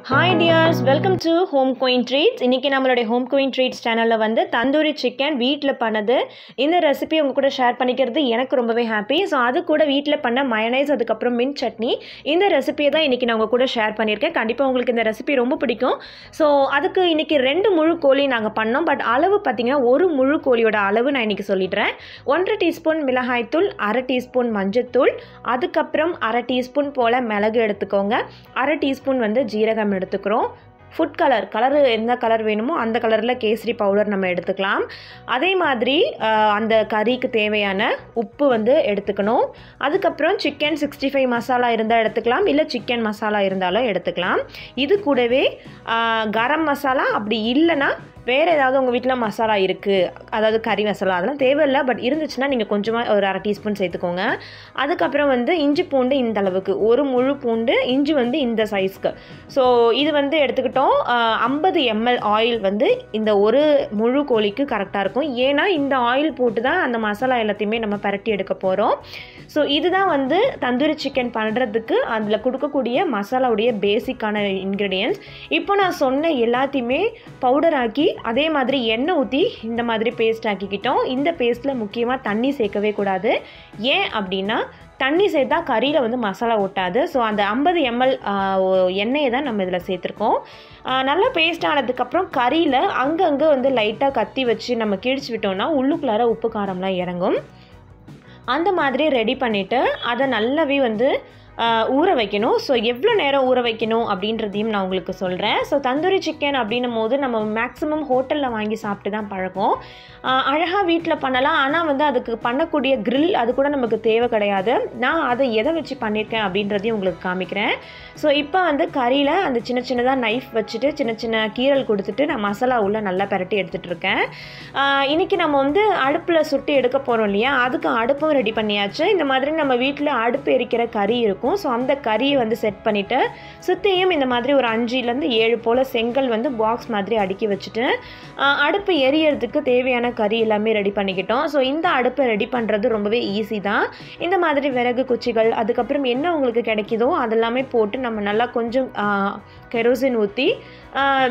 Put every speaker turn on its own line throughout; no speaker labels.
Hi dears, welcome to Home Queen Treats. இன்னைக்கு நம்மளுடைய Home Queen Treats சேனல்ல வந்து தந்தூரி சிக்கன் வீட்ல பண்ணது இந்த ரெசிபி உங்க கூட ஷேர் பண்ணிக்கிறது எனக்கு ரொம்பவே ஹாப்பி. ஸோ அது கூட வீட்ல பண்ண மயோனைஸ் அதுக்கப்புறம் மின்ட் சட்னி இந்த ரெசிபியை தான் இன்னைக்கு நான் உங்க கூட ஷேர் பண்ணியிருக்கேன். கண்டிப்பாக உங்களுக்கு இந்த ரெசிபி ரொம்ப பிடிக்கும். ஸோ அதுக்கு இன்னைக்கு 2 முழு கோழி நாங்கள் பண்ணோம். பட் அளவு பார்த்தீங்கன்னா ஒரு முழு கோழியோட அளவு நான் இன்னைக்கு சொல்லிடுறேன். 1 டீஸ்பூன் மிளகாய்த்தூள், 1/2 டீஸ்பூன் மஞ்சத்தூள், அதுக்கப்புறம் 1/2 டீஸ்பூன் போல் மிளகு எடுத்துக்கோங்க, 1/2 டீஸ்பூன் வந்து ஜீரகம் எடுத்துக்கிறோம். ஃபுட் கலர் எந்த கலர் வேணுமோ அந்த கலரில் கேசரி பவுடர் நம்ம எடுத்துக்கலாம். அதே மாதிரி அந்த கறிக்கு தேவையான உப்பு வந்து எடுத்துக்கணும். அதுக்கப்புறம் சிக்கன் 65 மசாலா இருந்தால் எடுத்துக்கலாம், இல்லை சிக்கன் மசாலா இருந்தாலும் எடுத்துக்கலாம். இது கூடவே கரம் மசாலா, அப்படி இல்லைன்னா வேறு ஏதாவது உங்கள் வீட்டில் மசாலா இருக்குது, அதாவது கறி மசாலா, அதெல்லாம் தேவையில்லை. பட் இருந்துச்சுன்னா நீங்கள் கொஞ்சமாக ஒரு 1/2 டீஸ்பூன் சேர்த்துக்கோங்க. அதுக்கப்புறம் வந்து இஞ்சி பூண்டு இந்த அளவுக்கு, ஒரு முழு பூண்டு, இஞ்சி வந்து இந்த சைஸ்க்கு. ஸோ இது வந்து எடுத்துக்கிட்டோம். 50 ml ஆயில் வந்து இந்த ஒரு முழு கோழிக்கு கரெக்டாக இருக்கும். ஏன்னா இந்த ஆயில் போட்டு தான் அந்த மசாலா எல்லாத்தையுமே நம்ம பரட்டி எடுக்க போகிறோம். ஸோ இதுதான் வந்து தந்தூரி சிக்கன் பண்ணுறதுக்கு அதில் கொடுக்கக்கூடிய மசாலாவுடைய பேசிக்கான இன்க்ரீடியன்ட்ஸ். இப்போ நான் சொன்ன எல்லாத்தையுமே பவுடர் ஆக்கி அதே மாதிரி எண்ணெய் ஊற்றி இந்த மாதிரி பேஸ்ட் ஆக்கிக்கிட்டோம். இந்த பேஸ்ட்டில் முக்கியமாக தண்ணி சேர்க்கவே கூடாது. ஏன் அப்படின்னா தண்ணி சேர்த்தா கறியில் வந்து மசாலா ஒட்டாது. ஸோ அந்த 50 ml எண்ணெயை தான் நம்ம இதில் சேர்த்துருக்கோம். நல்லா பேஸ்ட் ஆனதுக்கப்புறம் கறியில் அங்கங்கே வந்து லைட்டாக கத்தி வச்சு நம்ம கிழிச்சு விட்டோம்னா உள்ளுக்குள்ளார உப்பு காரம்லாம் இறங்கும். அந்த மாதிரி ரெடி பண்ணிவிட்டு அதை நல்லாவே வந்து ஊற வைக்கணும். ஸோ எவ்வளோ நேரம் ஊற வைக்கணும் அப்படின்றதையும் நான் உங்களுக்கு சொல்கிறேன். ஸோ தந்தூரி சிக்கன் அப்படின்னும் போது நம்ம மேக்ஸிமம் ஹோட்டலில் வாங்கி சாப்பிட்டு தான் பழக்கம். அழகாக வீட்டில் பண்ணலாம். ஆனால் வந்து அதுக்கு பண்ணக்கூடிய கிரில் அது கூட நமக்கு தேவை கிடையாது. நான் அதை எதை வச்சு பண்ணியிருக்கேன் அப்படின்றதையும் உங்களுக்கு காமிக்கிறேன். ஸோ இப்போ வந்து கறியில் அந்த சின்னதாக நைஃப் வச்சுட்டு சின்ன கீரல் கொடுத்துட்டு நான் மசாலா உள்ள நல்லா பரட்டி எடுத்துகிட்டு இருக்கேன். இன்றைக்கி நம்ம வந்து அடுப்பில் சுட்டு எடுக்க போகிறோம் இல்லையா, அதுக்கு அடுப்பும் ரெடி பண்ணியாச்சு. இந்த மாதிரி நம்ம வீட்டில் அடுப்பு எரிக்கிற கறி இருக்கும். ஸோ அந்த கறியை வந்து செட் பண்ணிவிட்டு சுற்றியும் இந்த மாதிரி ஒரு 5 to 7 போல் செங்கல் வந்து பாக்ஸ் மாதிரி அடுக்கி வச்சுட்டு அடுப்பு எரியறதுக்கு தேவையான கறி எல்லாமே ரெடி பண்ணிக்கிட்டோம். ஸோ இந்த அடுப்பை ரெடி பண்ணுறது ரொம்பவே ஈஸி தான். இந்த மாதிரி விறகு குச்சிகள், அதுக்கப்புறம் என்ன உங்களுக்கு கிடைக்குதோ அதெல்லாமே போட்டு நம்ம நல்லா கொஞ்சம் கெரோசின் ஊற்றி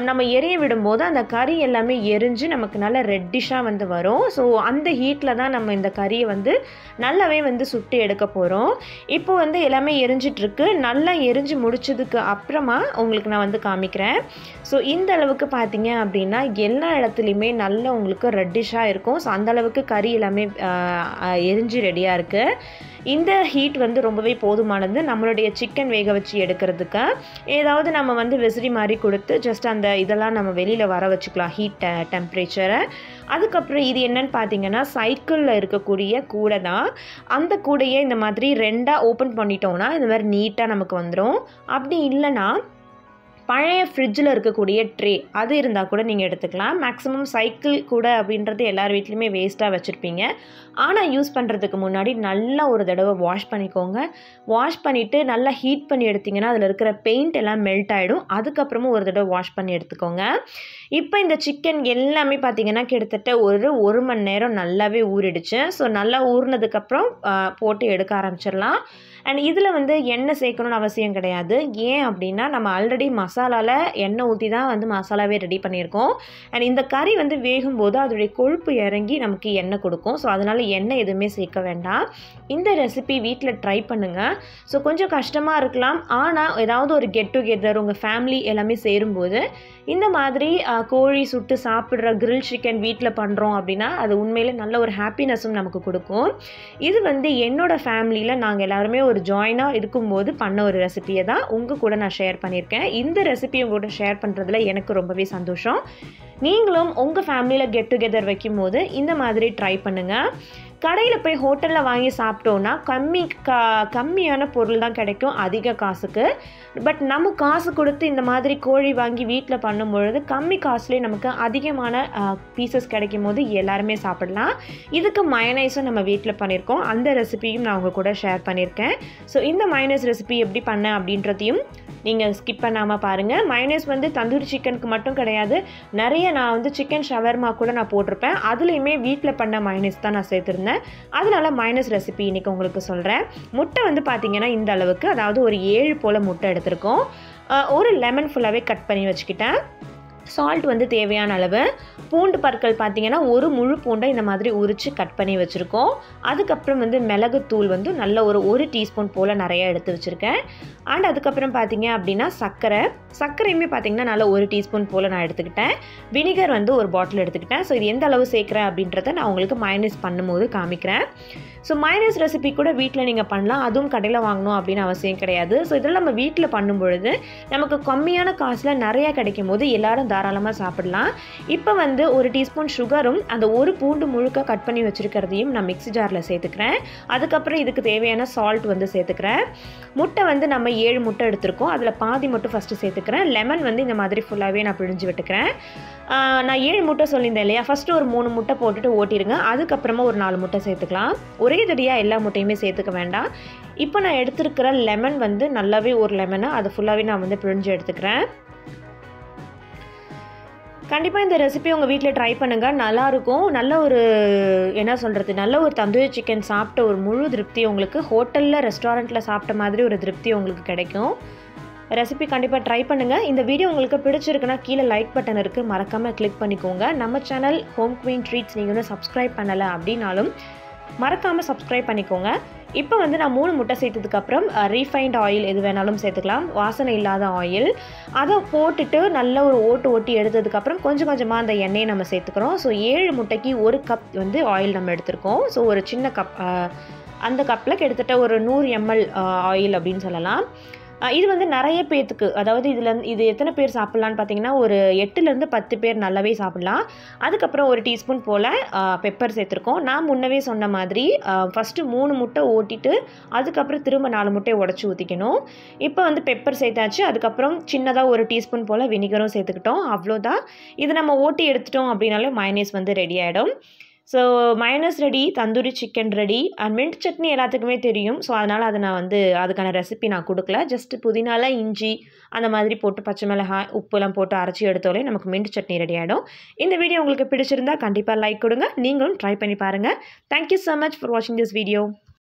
நம்ம எரிய விடும்போது அந்த கறி எல்லாமே எரிஞ்சு நமக்கு நல்லா ரெட்டிஷாக வந்து வரும். ஸோ அந்த ஹீட்டில் தான் நம்ம இந்த கறியை வந்து நல்லாவே வந்து சுட்டு எடுக்க போகிறோம். இப்போ வந்து எல்லாமே எரிஞ்சிட்ருக்கு. நல்லா எரிஞ்சு முடிச்சதுக்கு அப்புறமா உங்களுக்கு நான் வந்து காமிக்கிறேன். ஸோ இந்த அளவுக்கு பார்த்தீங்க அப்படின்னா எல்லா இடத்துலையுமே நல்லா உங்களுக்கு ரெட்டிஷாக இருக்கும். ஸோ அந்தளவுக்கு கறி எல்லாமே எரிஞ்சு ரெடியாக இருக்குது. இந்த ஹீட் வந்து ரொம்பவே போதுமானது நம்மளுடைய சிக்கன் வேக வச்சு எடுக்கிறதுக்கு. ஏதாவது நம்ம வந்து விசிறி மாதிரி கொடுத்து ஜஸ்ட் அந்த இதெல்லாம் நம்ம வெளியில் வர வச்சுக்கலாம், ஹீட் டெம்பரேச்சரை. அதுக்கப்புறம் இது என்னன்னு பார்த்தீங்கன்னா சைக்கிளில் இருக்கக்கூடிய கூடை தான். அந்த கூடையை இந்த மாதிரி 2ஆக ஓப்பன் பண்ணிட்டோம்னா இந்த மாதிரி நீட்டாக நமக்கு வந்துடும். அப்படி இல்லைன்னா பழைய ஃப்ரிட்ஜில் இருக்கக்கூடிய ட்ரே அது இருந்தால் கூட நீங்கள் எடுத்துக்கலாம். மேக்ஸிமம் சைக்கிள் கூட அப்படின்றது எல்லார் வீட்லேயுமே வேஸ்ட்டாக வச்சுருப்பீங்க. ஆனால் யூஸ் பண்ணுறதுக்கு முன்னாடி நல்லா ஒரு தடவை வாஷ் பண்ணிக்கோங்க. வாஷ் பண்ணிவிட்டு நல்லா ஹீட் பண்ணி எடுத்திங்கன்னா அதில் இருக்கிற பெயிண்ட் எல்லாம் மெல்ட் ஆகிடும். அதுக்கப்புறமும் ஒரு தடவை வாஷ் பண்ணி எடுத்துக்கோங்க. இப்போ இந்த சிக்கன் எல்லாமே பார்த்திங்கன்னா கிட்டத்தட்ட ஒரு 1 மணி நேரம் நல்லாவே ஊறிடுச்சு. ஸோ நல்லா ஊறினதுக்கப்புறம் போட்டு எடுக்க ஆரம்பிச்சிடலாம். அண்ட் இதில் வந்து எண்ணெய் சேர்க்கணும்னு அவசியம் கிடையாது. ஏன் அப்படின்னா நம்ம ஆல்ரெடி மசாலாவில் எண்ணெய் ஊற்றி தான் வந்து மசாலாவே ரெடி பண்ணியிருக்கோம். அண்ட் இந்த கறி வந்து வேகும்போது அதோடைய கொழுப்பு இறங்கி நமக்கு எண்ணெய் கொடுக்கும். ஸோ அதனால் எண்ணெய் எதுவுமே சேர்க்க வேண்டாம். இந்த ரெசிபி வீட்டில் ட்ரை பண்ணுங்கள். ஸோ கொஞ்சம் கஷ்டமாக இருக்கலாம், ஆனால் ஏதாவது ஒரு கெட் டுகெதர் உங்கள் ஃபேமிலி எல்லாமே சேரும்போது இந்த மாதிரி கோழி சுட்டு சாப்பிட்ற கிரில் சிக்கன் வீட்டில் பண்ணுறோம் அப்படின்னா அது உண்மையிலே நல்ல ஒரு ஹாப்பினஸும் நமக்கு கொடுக்கும். இது வந்து என்னோடய ஃபேமிலியில் நாங்கள் எல்லாருமே ஒரு ஜாயினாக இருக்கும்போது பண்ண ஒரு ரெசிபியை தான் உங்கள் கூட நான் ஷேர் பண்ணியிருக்கேன். இந்த ரெசிபியை உங்கள்கிட்ட ஷேர் பண்ணுறதுல எனக்கு ரொம்பவே சந்தோஷம். நீங்களும் உங்கள் ஃபேமிலியில் கெட் டுகெதர் வைக்கும் போது இந்த மாதிரி ட்ரை பண்ணுங்கள். கடையில் போய் ஹோட்டலில் வாங்கி சாப்பிட்டோன்னா கம்மியான பொருள் தான் கிடைக்கும் அதிக காசுக்கு. பட் நம்ம காசு கொடுத்து இந்த மாதிரி கோழி வாங்கி வீட்டில் பண்ணும்பொழுது கம்மி காசுலேயே நமக்கு அதிகமான பீசஸ் கிடைக்கும் போது எல்லாருமே சாப்பிடலாம். இதுக்கு மயோனைஸும் நம்ம வீட்டில் பண்ணியிருக்கோம். அந்த ரெசிபியும் நான் உங்கள் கூட ஷேர் பண்ணியிருக்கேன். ஸோ இந்த மயோனைஸ் ரெசிபி எப்படி பண்ணேன் அப்படின்றதையும் நீங்கள் ஸ்கிப் பண்ணாமல் பாருங்கள். மயோனைஸ் வந்து தந்தூரி சிக்கனுக்கு மட்டும் கிடையாது, நிறைய நான் வந்து சிக்கன் ஷவர்மா கூட நான் போட்டிருப்பேன். அதுலேயுமே வீட்டில் பண்ண மயோனைஸ் தான் நான் சேர்த்துருந்தேன். அதனால மைனஸ் ரெசிபி இன்றைக்கி உங்களுக்கு சொல்கிறேன். முட்டை வந்து பார்த்திங்கன்னா இந்த அளவுக்கு, அதாவது ஒரு 7 போல் முட்டை எடுத்திருக்கோம். ஒரு லெமன் ஃபுல்லாகவே கட் பண்ணி வச்சுக்கிட்டேன். சால்ட் வந்து தேவையான அளவு. பூண்டு பற்கள் பார்த்திங்கன்னா ஒரு முழு பூண்டை இந்த மாதிரி உரித்து கட் பண்ணி வச்சுருக்கோம். அதுக்கப்புறம் வந்து மிளகுத்தூள் வந்து நல்ல ஒரு டீஸ்பூன் போல் நிறையா எடுத்து வச்சுருக்கேன். அண்ட் அதுக்கப்புறம் பார்த்திங்க அப்படின்னா சர்க்கரையுமே பார்த்திங்கன்னா நல்லா 1 டீஸ்பூன் போல் நான் எடுத்துக்கிட்டேன். வினிகர் வந்து ஒரு பாட்டில் எடுத்துக்கிட்டேன். ஸோ இது எந்த அளவு சேர்க்குறேன் அப்படின்றத நான் உங்களுக்கு மைனஸ் பண்ணும்போது காமிக்கிறேன். ஸோ மைனஸ் ரெசிபி கூட வீட்டில் நீங்கள் பண்ணலாம், அதுவும் கடையில் வாங்கணும் அப்படின்னு அவசியம் கிடையாது. ஸோ இதெல்லாம் நம்ம வீட்டில் பண்ணும்பொழுது நமக்கு கம்மியான காசில் நிறையா கிடைக்கும் போது எல்லோரும் தாராளமாக சாப்பிடலாம். இப்போ வந்து 1 டீஸ்பூன் சுகரும் அந்த ஒரு பூண்டு முழுக்க கட் பண்ணி வச்சுருக்கிறதையும் நான் மிக்ஸி ஜாரில் சேர்த்துக்கிறேன். அதுக்கப்புறம் இதுக்கு தேவையான சால்ட் வந்து சேர்த்துக்கிறேன். முட்டை வந்து நம்ம 7 முட்டை எடுத்திருக்கோம், அதில் பாதி மட்டும் ஃபஸ்ட்டு சேர்த்துக்கிறேன். லெமன் வந்து இந்த மாதிரி ஃபுல்லாகவே நான் பிழிஞ்சு விட்டுக்கிறேன். நான் 7 முட்டை சொல்லியிருந்தேன் இல்லையா, ஃபஸ்ட்டு ஒரு 3 முட்டை போட்டுட்டு ஓட்டிடுங்க. அதுக்கப்புறமா ஒரு 4 முட்டை சேர்த்துக்கலாம். ஒரே தடியாக எல்லா முட்டையுமே சேர்த்துக்க வேண்டாம். இப்போ நான் எடுத்துருக்கிற லெமன் வந்து நல்லாவே ஒரு லெமனை அது ஃபுல்லாகவே நான் வந்து பிழிஞ்சு எடுத்துக்கிறேன். கண்டிப்பாக இந்த ரெசிபி உங்கள் வீட்டில் ட்ரை பண்ணுங்கள், நல்லாயிருக்கும். நல்ல ஒரு என்ன சொல்கிறது, நல்ல ஒரு தந்தூரி சிக்கன் சாப்பிட்ட ஒரு முழு திருப்தி உங்களுக்கு ஹோட்டலில் ரெஸ்டாரண்ட்டில் சாப்பிட்ட மாதிரி ஒரு திருப்தி உங்களுக்கு கிடைக்கும். ரெசிபி கண்டிப்பாக ட்ரை பண்ணுங்கள். இந்த வீடியோ உங்களுக்கு பிடிச்சிருக்குன்னா கீழே லைக் பட்டன் இருக்குது, மறக்காமல் கிளிக் பண்ணிக்கோங்க. நம்ம சேனல் ஹோம் குயின் ட்ரீட்ஸ் நீங்கள் இன்னும் சப்ஸ்கிரைப் பண்ணலை அப்படின்னாலும் மறக்காமல் சப்ஸ்கிரைப் பண்ணிக்கோங்க. இப்போ வந்து நான் 3 முட்டை சேர்த்ததுக்கப்புறம் ரீஃபைண்ட் ஆயில் எது வேணாலும் சேர்த்துக்கலாம், வாசனை இல்லாத ஆயில். அதை போட்டுட்டு நல்ல ஒரு ஓட்டி எடுத்ததுக்கப்புறம் கொஞ்சம் கொஞ்சமாக அந்த எண்ணெயை நம்ம சேர்த்துக்கிறோம். ஸோ 7 முட்டைக்கு 1 கப் வந்து ஆயில் நம்ம எடுத்திருக்கோம். ஸோ ஒரு சின்ன கப், அந்த கப்பில் கிட்டத்தட்ட ஒரு 100 ml ஆயில் அப்படின்னு சொல்லலாம். இது வந்து நிறைய பேர்த்துக்கு, அதாவது இது எத்தனை பேர் சாப்பிட்லான்னு பார்த்தீங்கன்னா ஒரு 8லேருந்து 10 பேர் நல்லாவே சாப்பிட்லாம். அதுக்கப்புறம் 1 டீஸ்பூன் போல் பெப்பர் சேர்த்துருக்கோம். நான் முன்னவே சொன்ன மாதிரி ஃபஸ்ட்டு 3 முட்டை ஓட்டிட்டு அதுக்கப்புறம் திரும்ப 4 முட்டையை உடச்சி ஊற்றிக்கணும். இப்போ வந்து பெப்பர் சேர்த்தாச்சு. அதுக்கப்புறம் சின்னதாக 1 டீஸ்பூன் போல் வினிகரும் சேர்த்துக்கிட்டோம். அவ்வளோதான். இது நம்ம ஓட்டி எடுத்துட்டோம் அப்படின்னாலே மைனஸ் வந்து ரெடி ஆகிடும். So minus ready, tandoori chicken ready. And mint chutney எல்லாத்துக்குமே தெரியும். ஸோ அதனால் அதை நான் வந்து அதுக்கான ரெசிபி நான் கொடுக்கல. ஜஸ்ட்டு புதினால, இஞ்சி அந்த மாதிரி போட்டு பச்சை மிளகாய் உப்புலாம் போட்டு அரைச்சி எடுத்தோடனே நமக்கு மின்ட் சட்னி ரெடி ஆகிடும். இந்த வீடியோ உங்களுக்கு பிடிச்சிருந்தா கண்டிப்பாக லைக் கொடுங்க. நீங்களும் ட்ரை பண்ணி பாருங்கள். தேங்க்யூ ஸோ மச் ஃபார் வாட்சிங் திஸ் வீடியோ.